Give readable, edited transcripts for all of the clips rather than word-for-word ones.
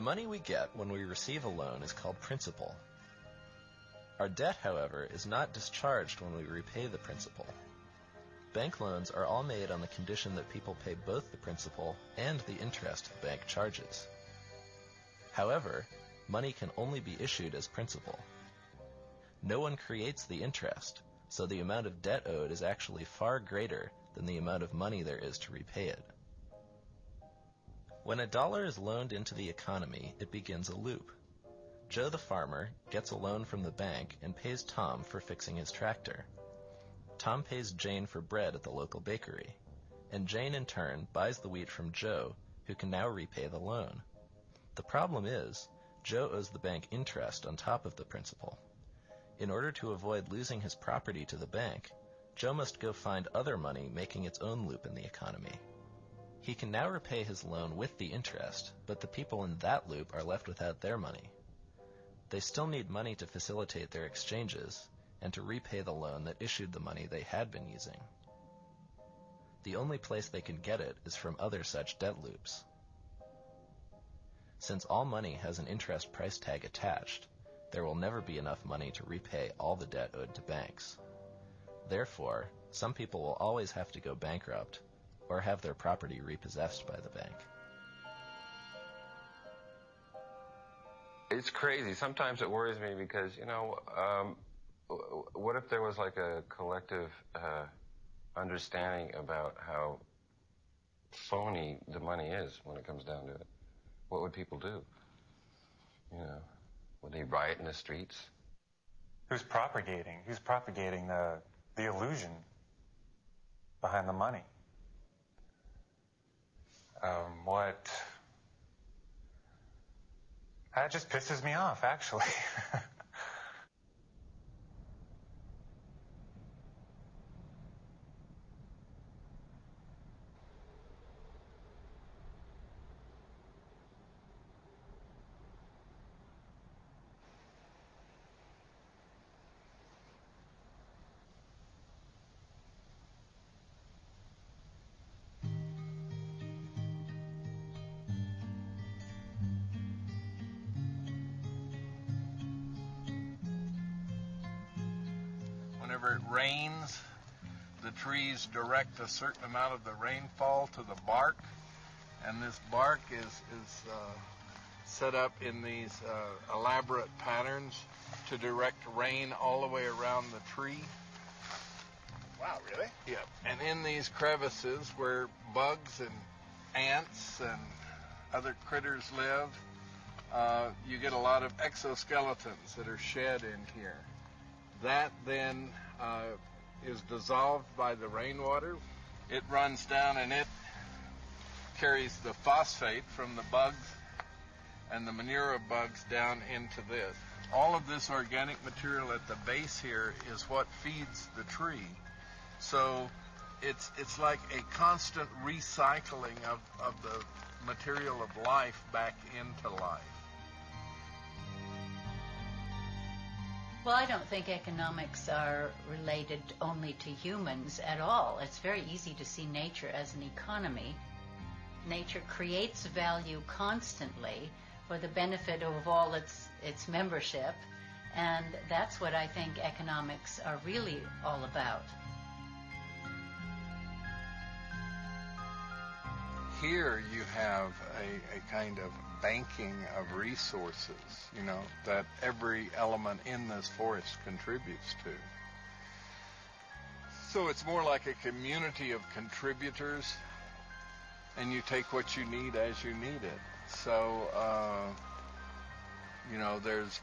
The money we get when we receive a loan is called principal. Our debt, however, is not discharged when we repay the principal. Bank loans are all made on the condition that people pay both the principal and the interest the bank charges. However, money can only be issued as principal. No one creates the interest, so the amount of debt owed is actually far greater than the amount of money there is to repay it. When a dollar is loaned into the economy, it begins a loop. Joe the farmer gets a loan from the bank and pays Tom for fixing his tractor. Tom pays Jane for bread at the local bakery, and Jane in turn buys the wheat from Joe, who can now repay the loan. The problem is, Joe owes the bank interest on top of the principal. In order to avoid losing his property to the bank, Joe must go find other money making its own loop in the economy. He can now repay his loan with the interest, but the people in that loop are left without their money. They still need money to facilitate their exchanges, and to repay the loan that issued the money they had been using. The only place they can get it is from other such debt loops. Since all money has an interest price tag attached, there will never be enough money to repay all the debt owed to banks. Therefore, some people will always have to go bankrupt, or have their property repossessed by the bank. It's crazy. Sometimes it worries me because, what if there was like a collective understanding about how phony the money is when it comes down to it? What would people do? Would they riot in the streets? Who's propagating the illusion behind the money? That just pisses me off, actually. Whenever it rains, the trees direct a certain amount of the rainfall to the bark, and this bark is set up in these elaborate patterns to direct rain all the way around the tree. Wow, really? Yeah, and in these crevices where bugs and ants and other critters live, you get a lot of exoskeletons that are shed in here. That then is dissolved by the rainwater. It runs down and it carries the phosphate from the bugs and the manure of bugs down into this. All of this organic material at the base here is what feeds the tree. So it's like a constant recycling of the material of life back into life. Well, I don't think economics are related only to humans at all. It's very easy to see nature as an economy. Nature creates value constantly for the benefit of all its membership, and that's what I think economics are really all about. Here you have a kind of banking of resources, that every element in this forest contributes to. So it's more like a community of contributors, and you take what you need as you need it. So,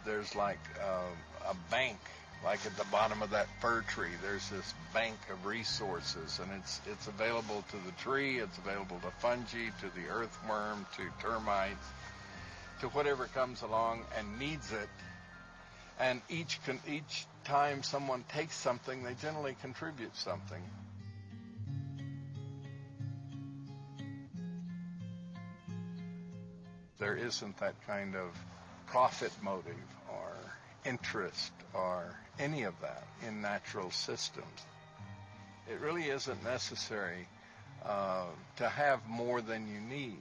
there's like a bank, like at the bottom of that fir tree, there's this bank of resources, and it's available to the tree, it's available to fungi, to the earthworm, to termites, to whatever comes along and needs it. And each time someone takes something, they generally contribute something. There isn't that kind of profit motive or interest or any of that in natural systems. It really isn't necessary to have more than you need.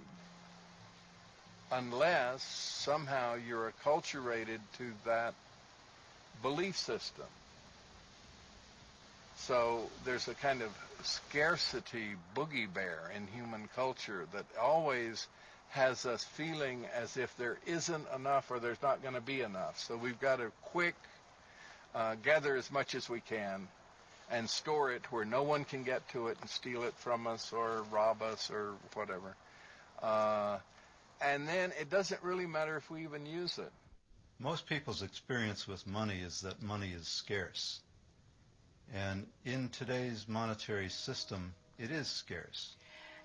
unless somehow you're acculturated to that belief system. So there's a kind of scarcity boogie bear in human culture that always has us feeling as if there isn't enough or there's not going to be enough. So we've got to gather as much as we can and store it where no one can get to it and steal it from us or rob us or whatever. And then it doesn't really matter if we even use it. Most people's experience with money is that money is scarce. And in today's monetary system, it is scarce.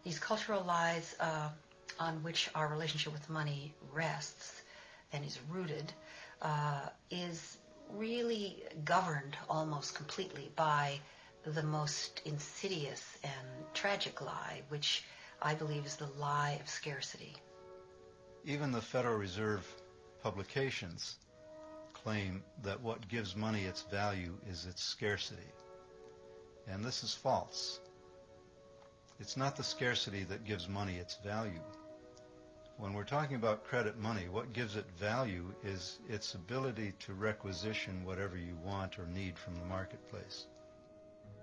These cultural lies on which our relationship with money rests and is rooted is really governed almost completely by the most insidious and tragic lie, which I believe is the lie of scarcity. Even the Federal Reserve publications claim that what gives money its value is its scarcity. And this is false. It's not the scarcity that gives money its value. When we're talking about credit money, what gives it value is its ability to requisition whatever you want or need from the marketplace.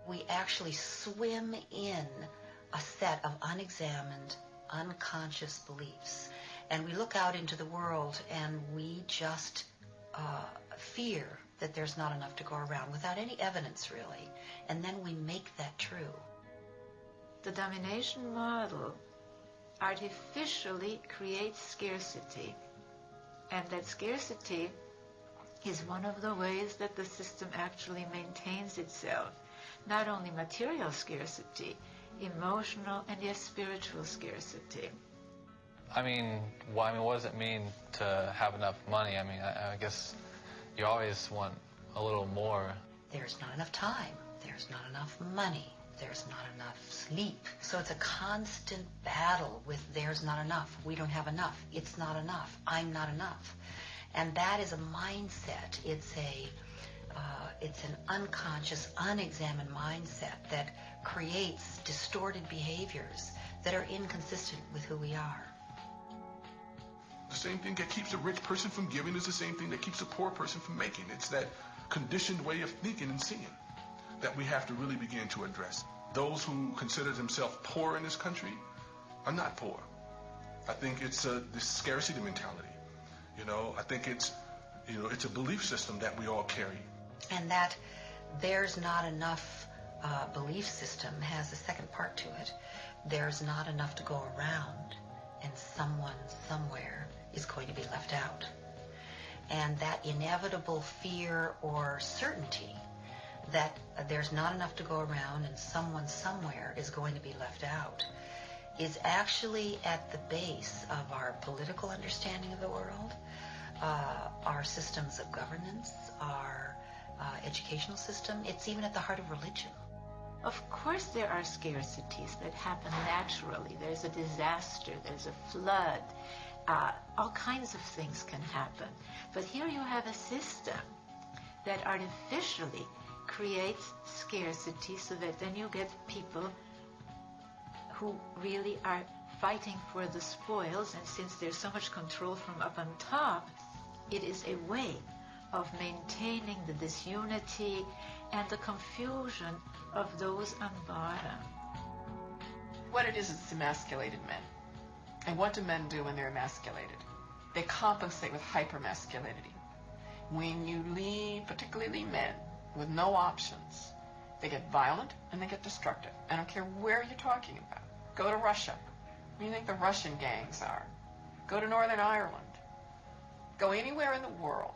We actually swim in a set of unexamined, unconscious beliefs. And we look out into the world and we just fear that there's not enough to go around without any evidence, really. And then we make that true. The domination model artificially creates scarcity. And that scarcity is one of the ways that the system actually maintains itself. Not only material scarcity, emotional and yes, spiritual scarcity. I mean, what does it mean to have enough money? I mean, I guess you always want a little more. There's not enough time. There's not enough money. There's not enough sleep. So it's a constant battle with there's not enough. We don't have enough. It's not enough. I'm not enough. And that is a mindset. It's an unconscious, unexamined mindset that creates distorted behaviors that are inconsistent with who we are. The same thing that keeps a rich person from giving is the same thing that keeps a poor person from making. It's that conditioned way of thinking and seeing that we have to really begin to address. Those who consider themselves poor in this country are not poor. I think it's this scarcity mentality. You know, I think it's a belief system that we all carry. And that there's not enough belief system has a second part to it. There's not enough to go around, and someone somewhere is going to be left out. And that inevitable fear or certainty that there's not enough to go around and someone somewhere is going to be left out is actually at the base of our political understanding of the world, our systems of governance, our educational system. It's even at the heart of religion. Of course there are scarcities that happen naturally. There's a disaster, there's a flood, all kinds of things can happen. But here you have a system that artificially creates scarcity so that then you get people who really are fighting for the spoils, and since there's so much control from up on top, it is a way of maintaining the disunity and the confusion of those on bottom. What it is, it's emasculated men. And what do men do when they're emasculated? They compensate with hypermasculinity. When you leave, particularly men, with no options, they get violent and they get destructive. I don't care where you're talking about. Go to Russia. What do you think the Russian gangs are? Go to Northern Ireland. Go anywhere in the world.